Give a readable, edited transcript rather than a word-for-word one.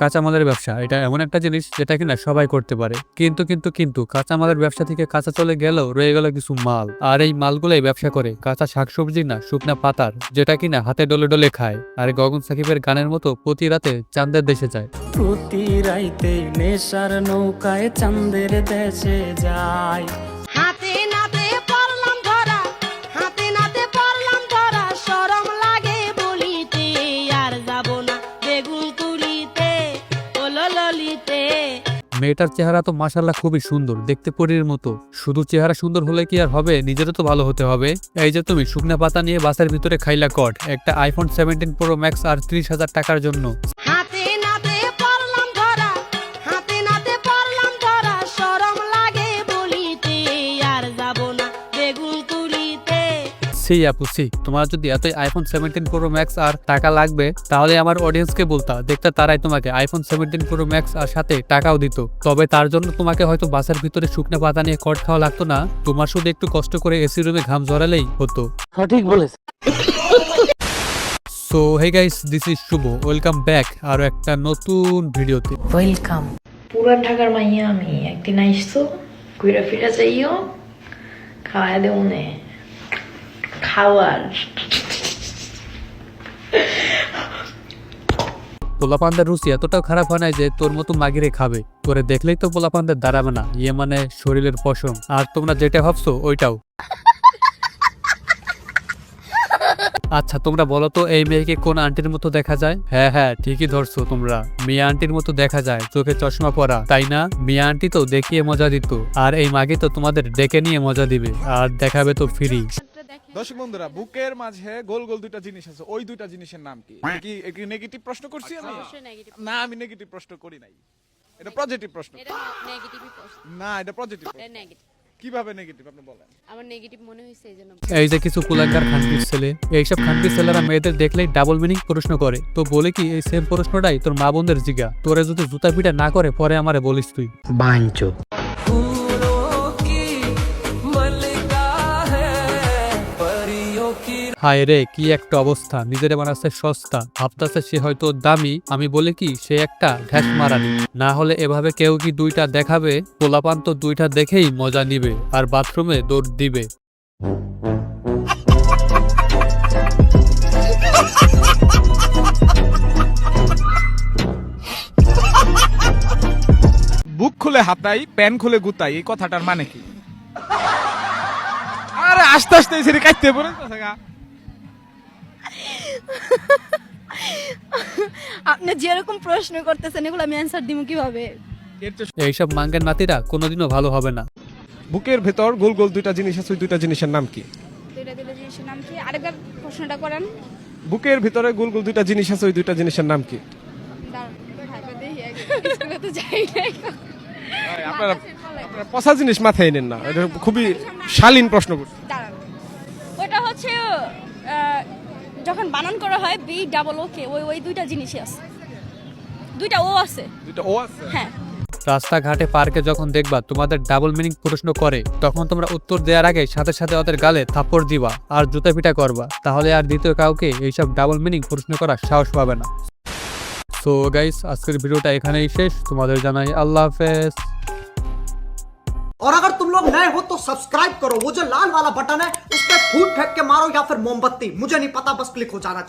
কাঁচামালের ব্যবসা এটা এমন একটা জিনিস যেটা কিনা সবাই করতে পারে, কিন্তু কাঁচামালের ব্যবসা থেকে কাঁচা চলে গেলেও রয়ে গেল কিছু মাল, আর এই মালগুলোই ব্যবসা করে কাঁচা শাকসবজি না শুকনা পাতার, যেটা কিনা হাতে ডলে ডলে খায়। আর গগন সাকিবের গানের মতো প্রতি রাতে চাঁদের দেশে যায়। প্রতি রাইতে নেশার নৌকায় চাঁদের দেশে যায়। হাতে নাতে পড়লাম ধরা, হাতে নাতে পড়লাম ধরা, শরম লাগে বলিতে, আর যাব না বেগুন তুলিতে, ওলো ললিতে। মেয়েটার চেহারা তো মাশাল্লাহ খুবই সুন্দর, দেখতে পরীর মতো। শুধু চেহারা সুন্দর হলে কি আর হবে, নিজেরও তো ভালো হতে হবে। এই যে তুমি শুকনা পাতা নিয়ে বাসের ভিতরে খাইলা কট, একটা আইফোন 17 প্রো ম্যাক্স আর 30,000 টাকার জন্য। হাতে নাতে পড়লাম ধরা, হাতে নাতে পড়লাম ধরা, শরম লাগে বলিতে, আর যাব না বেগুন তুলিতে। সি আপু সি, তোমার যদি এতই আইফোন 17 প্রো ম্যাক্স আর টাকা লাগবে তাহলে আমার অডিয়েন্সকে বলতা, দেখতে তারাই তোমাকে আইফোন 17 প্রো ম্যাক্স আর সাথে টাকাও দিত। তবে তার জন্য তোমাকে হয়তো বাসের ভিতরে শুকনা পাতা নিয়ে কট খাওয়া লাগতো না, তোমার শুধু একটু কষ্ট করে এসি রুমে ঘাম ঝরালেই হতো। সঠিক বলেছে। So hey guys, this is Shubho, welcome back আরো একটা নতুন ভিডিওতে। ওয়েলকাম। পুরান ঢাকার মাইয়া আমি, একদিন আইসো ঘুরে ফিরে যাইও, খাওয়াই দেব নে খাওয়ার। পোলাপানদের রুচি এতটাও খারাপ হয় না যে তোর মতো মাগিরে খাবে, তোরে দেখলেই তো পোলাপানদের দাঁড়াবে না, ইয়ে মানে শরীরের পশম। আর তোমরা যেটা ভাবছো ওইটাও। আচ্ছা তোমরা বলো তো, এই মেয়েকে কোন আন্টির মতো দেখা যায়? হ্যাঁ ঠিকই ধরছো তোমরা, মিয়া আন্টির মতো দেখা যায়, চোখে চশমা পরা, তাই না? মিয়া আন্টি তো দেখিয়ে মজা দিত, আর এই মাগে তো তোমাদের ডেকে নিয়ে মজা দিবে আর দেখাবে তো ফ্রি। দর্শক বন্ধুরা, বুকের মাঝে গোল গোল দুইটা জিনিস আছে, ওই দুইটা জিনিসের নাম কি? কি নেগেটিভ প্রশ্ন করছি আমি? না, আমি নেগেটিভ প্রশ্ন করি নাই, এটা পজিটিভ প্রশ্ন। না, এটা পজিটিভ। কিভাবে নেগেটিভ আপনি বলেন? আমার নেগেটিভ মনে হইছে এইজন্য। এই যে কিছু কুলাঙ্গার খানকির ছেলে, এইসব খানকির ছেলেরা মেয়েদের দেখলেই ডাবল মিনিং প্রশ্ন করে। তো বলে কি, এই সেম প্রশ্নটাই তোর মা বোনদের জিগা, তোরে যদি জুতা পিটা না করে পরে আমারে বলিস তুই। বাঞ্চো হায় রে, কি একটা অবস্থা, নিজের বানাচ্ছে সস্তা, ভাবতাছে সে হয়তো দামি। আমি বলে কি, সে একটা ঢ্যাস মারানি। না হলে এভাবে কেউ কি দুইটা দেখাবে? পোলাপান তো দুইটা দেখেই মজা নিবে আর বাথরুমে দৌড় দিবে। বুক খুলে হাতাই, প্যান খুলে গুতাই, এই কথাটার মানে কি? আরে আস্তে আস্তে এসে কাটতে পারেন তো থাকা। আপনি যেরকম প্রশ্ন করতেছেন এগুলো আমি অ্যানসার দিব কিভাবে? এইসব মাঙ্গের নাতিরা কোনোদিনও ভালো হবে না। বুকের ভেতর গোল গোল দুইটা জিনিস আছে, ওই দুইটা জিনিসের নাম কি? দুইটা দিলে জিনিসের নাম কি? আরেকবার প্রশ্নটা করেন। বুকের ভিতরে গোল গোল দুইটা জিনিস আছে, ওই দুইটা জিনিসের নাম কি? স্কুলে তো যাই নাই। আপনারা পচা জিনিস মাথায় নেন না, এটা খুবই শালীন প্রশ্ন করছে। দাঁড়ান, ওটা হচ্ছে যখন বানান করা হয় বি ডাবল ওকে, ওই দুইটা জিনিসই আছে, দুইটা ও আছে। দুইটা ও আছে? হ্যাঁ। রাস্তাঘাটে পার্কে যখন দেখবা তোমাদের ডাবল মিনিং প্রশ্ন করে, তখন তোমরা উত্তর দেওয়ার আগে সাথে সাথে ওদের গালে থাপ্পড় দিবা আর জুতা পিটা করবা, তাহলে আর দ্বিতীয় কাউকে এইসব ডাবল মিনিং প্রশ্ন করার সাহস পাবে না। সো গাইস, আজকের ভিডিওটা এখানেই শেষ। তোমাদের জানাই আল্লাহ হাফেজ। और अगर तुम लोग नए हो तो सब्सक्राइब करो, वो जो लाल वाला बटन है उस पर फूट फेंक के मारो या फिर मोमबत्ती, मुझे नहीं पता, बस क्लिक हो जाना चाहिए।